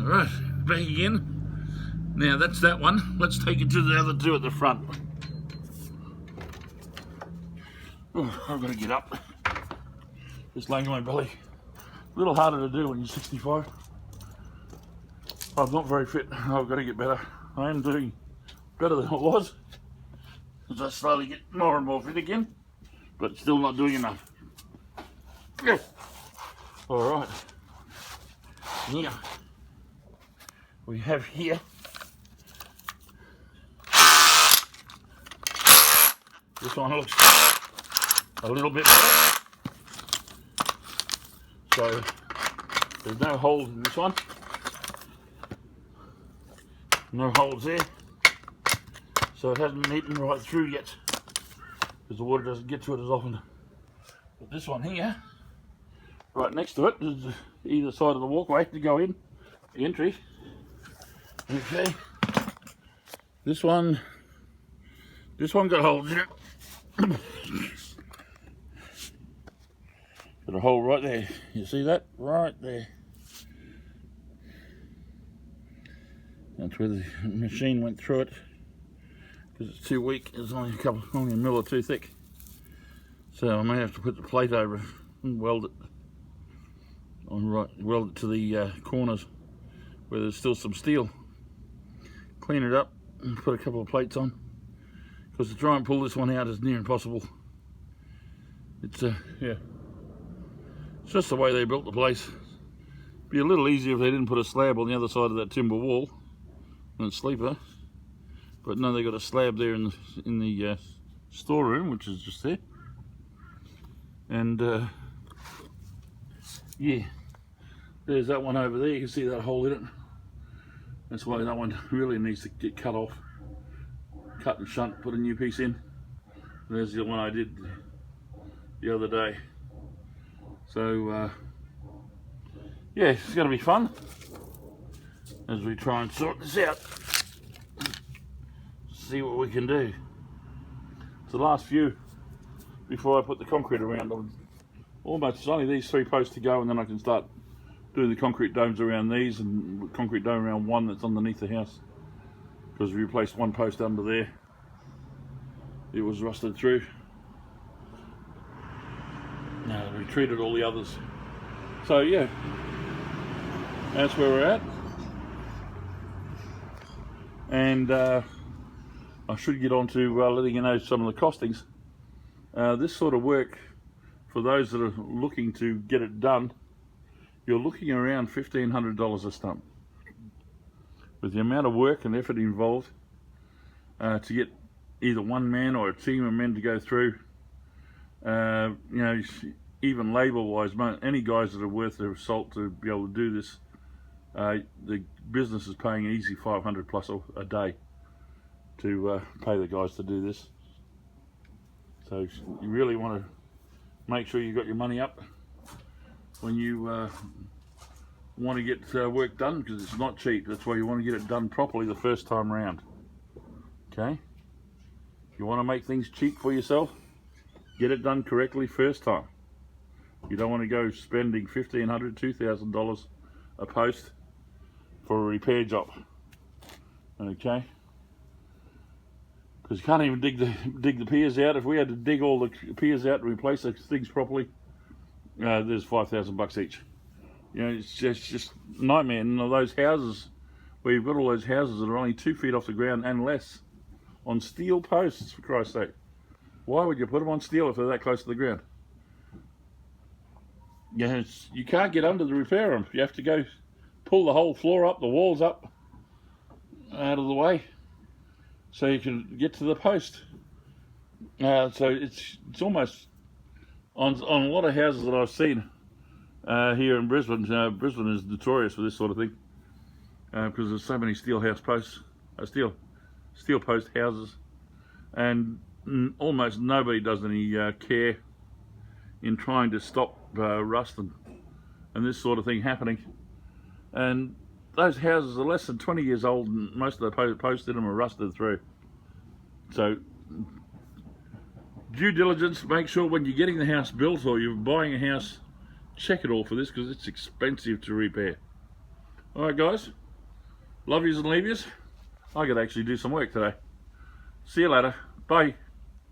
Alright, back again. Now that's that one. Let's take it to the other two at the front. Oh, I've got to get up. Just laying on my belly. A little harder to do when you're 65. I'm not very fit. I've got to get better. I am doing better than I was, as I slowly get more and more fit again, but still not doing enough. Yeah. Alright. Now, we have here this one looks a little bit better. So there's no holes in this one. No holes there. So it hasn't eaten right through yet, because the water doesn't get to it as often. But this one here, right next to it, is either side of the walkway to go in, the entry. Okay. This one got holes in it. Got a hole right there. You see that? Right there. That's where the machine went through it, because it's too weak. It's only only a mil or two thick. So I may have to put the plate over and weld it. Weld it to the corners where there's still some steel. Clean it up and put a couple of plates on, because to try and pull this one out is near impossible. It's yeah, it's just the way they built the place. Be a little easier if they didn't put a slab on the other side of that timber wall and sleeper, but no, they got a slab there in the storeroom, which is just there. And yeah, there's that one over there. You can see that hole in it. That's why that one really needs to get cut off, cut and shunt, put a new piece in. There's the one I did the other day. So yeah, it's going to be fun as we try and sort this out, see what we can do. It's the last few before I put the concrete around. Almost, it's only these 3 posts to go, and then I can start doing the concrete domes around these and concrete dome around one that's underneath the house, because we replaced one post under there. It was rusted through. Now we treated all the others. So yeah, that's where we're at. And I should get on to letting you know some of the costings. This sort of work, for those that are looking to get it done, you're looking around $1,500 a stump. With the amount of work and effort involved to get either one man or a team of men to go through, you know, even labour-wise, any guys that are worth their salt to be able to do this, the business is paying an easy $500 plus a day to pay the guys to do this. So you really want to make sure you got your money up when you want to get work done, because it's not cheap. That's why you want to get it done properly the first time round. Okay? If you want to make things cheap for yourself, get it done correctly first time. You don't want to go spending $1,500, $2,000 a post for a repair job. Okay? Because you can't even dig the piers out. If we had to dig all the piers out and replace the things properly, there's $5,000 each. You know, it's just a nightmare. And those houses, where you've got all those houses that are only 2 feet off the ground and less, on steel posts, for Christ's sake. Why would you put them on steel if they're that close to the ground? Yeah, you can't get under to repair them. You have to go pull the whole floor up, the walls up, out of the way, so you can get to the post. So it's almost on a lot of houses that I've seen here in Brisbane. Brisbane is notorious for this sort of thing, because there's so many steel house posts, steel post houses, and almost nobody does any care in trying to stop rust and this sort of thing happening. And those houses are less than 20 years old, and most of the posts in them are rusted through. So due diligence, make sure when you're getting the house built or you're buying a house, check it all for this, because it's expensive to repair. Alright guys, love yous and leave yous. I gotta actually do some work today. See you later, bye.